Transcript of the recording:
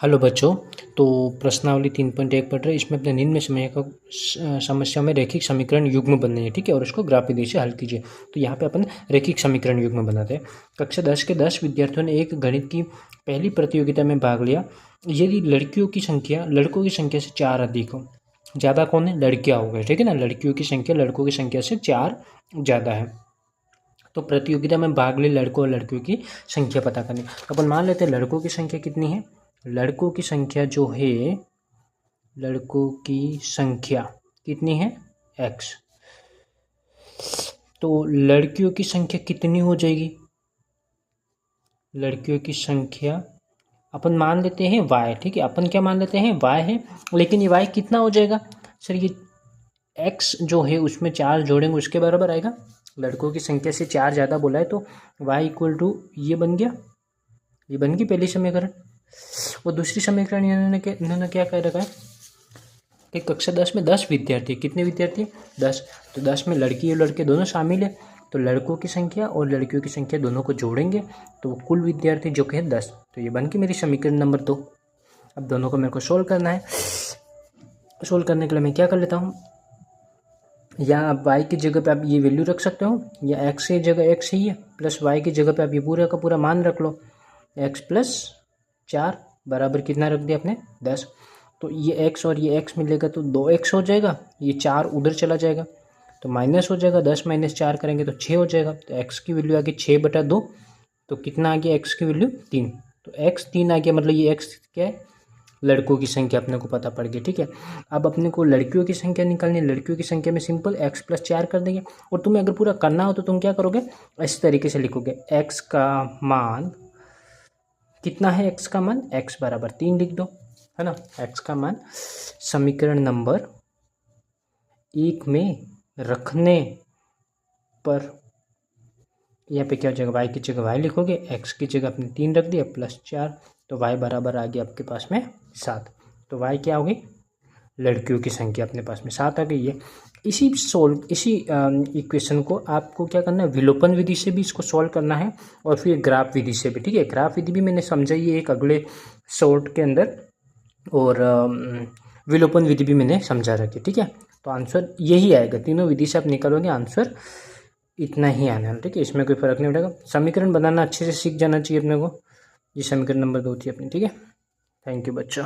Hello बच्चों। तो प्रश्नावली 3.1 पढ़ रहे हैं। इसमें अपने निम्न समस्या में रैखिक समीकरण युग्म बनने हैं, ठीक है, और उसको ग्राफ विधि से हल कीजिए। तो यहाँ पे अपन रैखिक समीकरण युग्म बनाते हैं। कक्षा 10 के 10 विद्यार्थियों ने एक गणित की पहली प्रतियोगिता में भाग लिया। यदि लड़कों की संख्या से 4 अधिक हो, ज़्यादा कौन है? लड़कियाँ हो गए, ठीक है ना। लड़कियों की संख्या लड़कों की संख्या से 4 ज़्यादा है। तो प्रतियोगिता में भाग ले लड़कों और लड़कियों की संख्या पता करनी। तो अपन मान लेते हैं लड़कों की संख्या कितनी है। लड़कों की संख्या जो है, लड़कों की संख्या कितनी है? x। तो लड़कियों की संख्या कितनी हो जाएगी? लड़कियों की संख्या अपन मान लेते हैं y, ठीक है। अपन क्या मान लेते हैं? y है। लेकिन ये y कितना हो जाएगा सर? ये x जो है उसमें 4 जोड़ेंगे उसके बराबर आएगा। लड़कों की संख्या से 4 ज़्यादा बोला है तो y इक्वल टू ये बन गया, ये बन गई पहली समीकरण। और दूसरी समीकरण इन्होंने क्या कर रखा है कि कक्षा 10 में 10 विद्यार्थी। कितने विद्यार्थी? 10। तो 10 में लड़की और लड़के दोनों शामिल है। तो लड़कों की संख्या और लड़कियों की संख्या दोनों को जोड़ेंगे तो कुल विद्यार्थी जो कि है 10। तो ये बन के मेरी समीकरण नंबर 2। अब दोनों को मेरे को सोल्व करना है। सोल्व करने के लिए मैं क्या कर लेता हूँ, या आप y की जगह पे आप ये वैल्यू रख सकते हो, या x की जगह x ही है, प्लस y की जगह पे आप ये पूरा का पूरा मान रख लो। x प्लस 4 बराबर कितना रख दिया आपने? 10। तो ये x और ये x मिलेगा तो 2x हो जाएगा। ये 4 उधर चला जाएगा तो माइनस हो जाएगा। 10 माइनस 4 करेंगे तो 6 हो जाएगा। तो x की वैल्यू आ गई 6/2। तो कितना आ गया x की वैल्यू? 3। तो x 3 आ गया, मतलब ये x क्या है? लड़कों की संख्या अपने को पता पड़ गई, ठीक है। अब अपने को लड़कियों की संख्या निकालनी है। लड़कियों की संख्या में सिंपल x प्लस 4 कर देंगे। और तुम्हें अगर पूरा करना हो तो तुम क्या करोगे? इस तरीके से लिखोगे, x का मान कितना है? x का मान x बराबर 3 लिख दो, है ना। x का मान समीकरण नंबर 1 में रखने पर यहाँ पे क्या हो जाएगा? y की जगह y लिखोगे, x की जगह आपने 3 रख दिया प्लस 4। तो y बराबर आ गया आपके पास में 7। तो y क्या होगी? लड़कियों की संख्या अपने पास में 7 आ गई है। इसी इक्वेशन को आपको क्या करना है? विलोपन विधि से भी इसको सॉल्व करना है और फिर ग्राफ विधि से भी, ठीक है। ग्राफ विधि भी मैंने समझाई है एक अगले शॉर्ट के अंदर, और विलोपन विधि भी मैंने समझा रखी, ठीक है। तो आंसर यही आएगा। तीनों विधि से आप निकालोगे आंसर इतना ही आना है, ठीक है। इसमें कोई फर्क नहीं पड़ेगा। समीकरण बनाना अच्छे से सीख जाना चाहिए अपने को। ये समीकरण नंबर 2 थी अपनी, ठीक है। थैंक यू बच्चों।